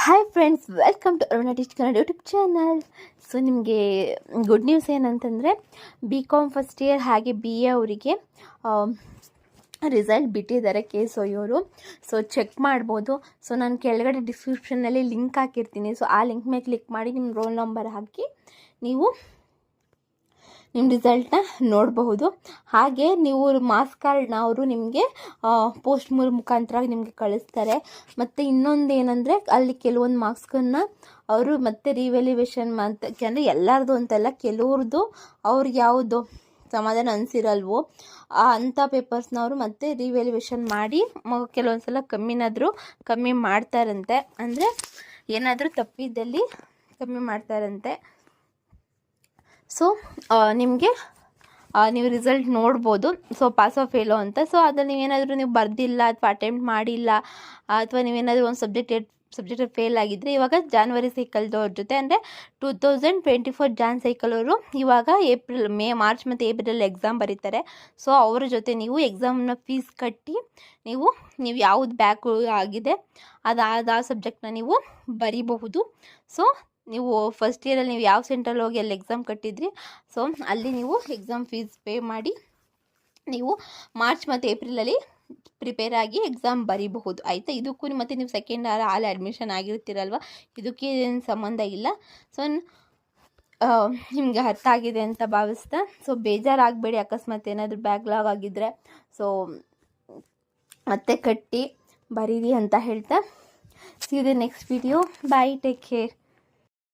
Hi friends, welcome to Aruna teach Kannada YouTube channel. So ನಿಮಗೆ good news ಏನಂತಂದರೆ BCom first year ಹಾಗೆ BA ಅವರಿಗೆ result ಬಿಟ್ಟಿದ್ದಾರೆ KSOE. ಸೊ ಚೆಕ್ ಮಾಡ್ಬೋದು. ಸೊ ನಾನು ಕೆಳಗಡೆ ಡಿಸ್ಕ್ರಿಪ್ಷನ್ನಲ್ಲಿ ಲಿಂಕ್ ಹಾಕಿರ್ತೀನಿ. ಸೊ ಆ ಲಿಂಕ್ ಮೇಲೆ ಕ್ಲಿಕ್ ಮಾಡಿ ನಿಮ್ಮ ರೋಲ್ ನಂಬರ್ ಹಾಕಿ ನೀವು ನಿಮ್ಮ ರಿಸಲ್ಟ್ನ ನೋಡಬಹುದು. ಹಾಗೆ ನೀವು ಮಾರ್ಕ್ಸ್ ಕಾರ್ಡ್ನ ಅವರು ನಿಮಗೆ ಪೋಸ್ಟ್ ಮುಖಾಂತರ ನಿಮಗೆ ಕಳಿಸ್ತಾರೆ. ಮತ್ತು ಇನ್ನೊಂದು ಏನಂದರೆ ಅಲ್ಲಿ ಕೆಲವೊಂದು ಮಾರ್ಕ್ಸ್ಗಳನ್ನ ಅವರು ಮತ್ತೆ ರಿವ್ಯಾಲ್ಯೂಯೇಷನ್ ಅಂದರೆ ಎಲ್ಲರದು ಅಂತೆಲ್ಲ ಕೆಲವ್ರದ್ದು ಅವ್ರಿಗೆ ಯಾವುದು ಸಮಾಧಾನ ಅನಿಸಿರಲ್ವೋ ಅಂಥ ಪೇಪರ್ಸ್ನ ಅವರು ಮತ್ತೆ ರಿವ್ಯಾಲ್ಯೂಯೇಷನ್ ಮಾಡಿ ಕೆಲವೊಂದು ಸಲ ಕಮ್ಮಿ ಮಾಡ್ತಾರಂತೆ. ಅಂದರೆ ಏನಾದರೂ ತಪ್ಪಿದ್ದಲ್ಲಿ ಕಮ್ಮಿ ಮಾಡ್ತಾರಂತೆ. ಸೊ ನಿಮಗೆ ನೀವು ರಿಸಲ್ಟ್ ನೋಡ್ಬೋದು. ಸೊ ಪಾಸ್ ಆಫ್ ಫೇಲೋ ಅಂತ. ಸೊ ಅದ್ರಲ್ಲಿ ನೀವೇನಾದರೂ ನೀವು ಬರೆದಿಲ್ಲ ಅಥವಾ ಅಟೆಂಪ್ಟ್ ಮಾಡಿಲ್ಲ ಅಥವಾ ನೀವೇನಾದರೂ ಒಂದು ಸಬ್ಜೆಕ್ಟ್ ಫೇಲ್ ಆಗಿದ್ದರೆ ಇವಾಗ ಜಾನ್ವರಿ ಸೈಕಲ್ದವ್ರ ಜೊತೆ ಅಂದರೆ 2024 ಜಾನ್ ಸೈಕಲ್ ಅವರು ಇವಾಗ ಮಾರ್ಚ್ ಮತ್ತು ಏಪ್ರಿಲ್ ಎಕ್ಸಾಮ್ ಬರೀತಾರೆ. ಸೊ ಅವರ ಜೊತೆ ನೀವು ಎಕ್ಸಾಮ್ನ ಫೀಸ್ ಕಟ್ಟಿ ನೀವು ಯಾವುದು ಬ್ಯಾಕ್ ಆಗಿದೆ ಆ ಸಬ್ಜೆಕ್ಟ್ನ ನೀವು ಬರೀಬಹುದು. ಸೊ ನೀವು ಫಸ್ಟ್ ಇಯರಲ್ಲಿ ನೀವು ಯಾವ ಸೆಂಟ್ರಲ್ಲಿ ಹೋಗಿ ಅಲ್ಲಿ ಎಕ್ಸಾಮ್ ಕಟ್ಟಿದ್ರಿ, ಸೊ ಅಲ್ಲಿ ನೀವು ಎಕ್ಸಾಮ್ ಫೀಸ್ ಪೇ ಮಾಡಿ ನೀವು ಮಾರ್ಚ್ ಮತ್ತು ಏಪ್ರಿಲಲ್ಲಿ ಪ್ರಿಪೇರ್ ಆಗಿ ಎಕ್ಸಾಮ್ ಬರೀಬಹುದು. ಆಯಿತಾ? ಇದಕ್ಕೂ ಮತ್ತು ನೀವು ಸೆಕೆಂಡ್ ಇಯರ್ ಅಲ್ಲಿ ಅಡ್ಮಿಷನ್ ಆಗಿರ್ತೀರಲ್ವ, ಇದಕ್ಕೆ ಏನು ಸಂಬಂಧ ಇಲ್ಲ. ಸೊ ನಿಮಗೆ ಅರ್ಥ ಆಗಿದೆ ಅಂತ ಭಾವಿಸ್ತಾ. ಸೊ ಬೇಜಾರಾಗಬೇಡಿ, ಅಕಸ್ಮಾತ್ ಏನಾದರೂ ಬ್ಯಾಕ್ಲಾಗ್ ಆಗಿದ್ದರೆ ಸೊ ಮತ್ತೆ ಕಟ್ಟಿ ಬರೀರಿ ಅಂತ ಹೇಳ್ತಾ. See you the next video. Bye, take care.